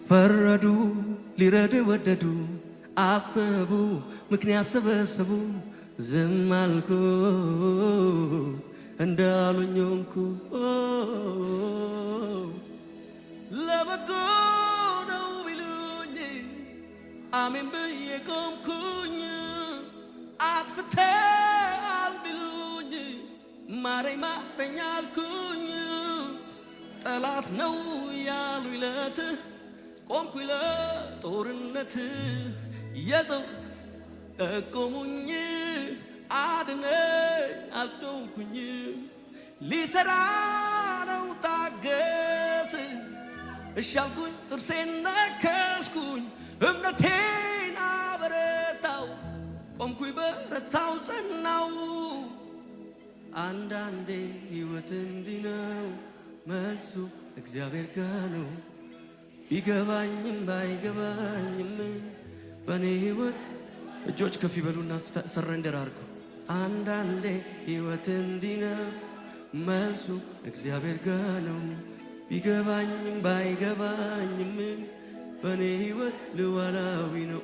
ፈረዱ ሊረዱ ወደዱ አሰቡ ምክንያት ሰበሰቡ ዝም አልኩ እንዳሉኝ ሆንኩ ለበጎ ነው ቢሉኝ አሜን ብዬ ቆምኩኝ አጥፍተሃል ቢሉኝ ማረኝ ማረኝ አልኩኝ ጠላት ነው ያሉኝ ለት ቆምኩኝ ለጦርነት የጠው ቆሙኝ አድነኝ አልተውኩኝ ሊሰራ ነው ታገስ እሻልኩኝ ጥርሴን ነከስኩኝ እምነቴን አበረታው ቆምኩኝ በረታው ጸናው አንዳንዴ ሕይወት እንዲህ ነው መልሱ እግዚአብሔር ጋር ነው ቢገባኝም ባይገባኝም በኔ ሕይወት እጆች ከፍ ይበሉና ሰረንደር አድርጉ አንዳንዴ ሕይወት እንዲህ ነው መልሱ እግዚአብሔር ጋር ነው ቢገባኝም ባይገባኝም በኔ ሕይወት ልዋላዊ ነው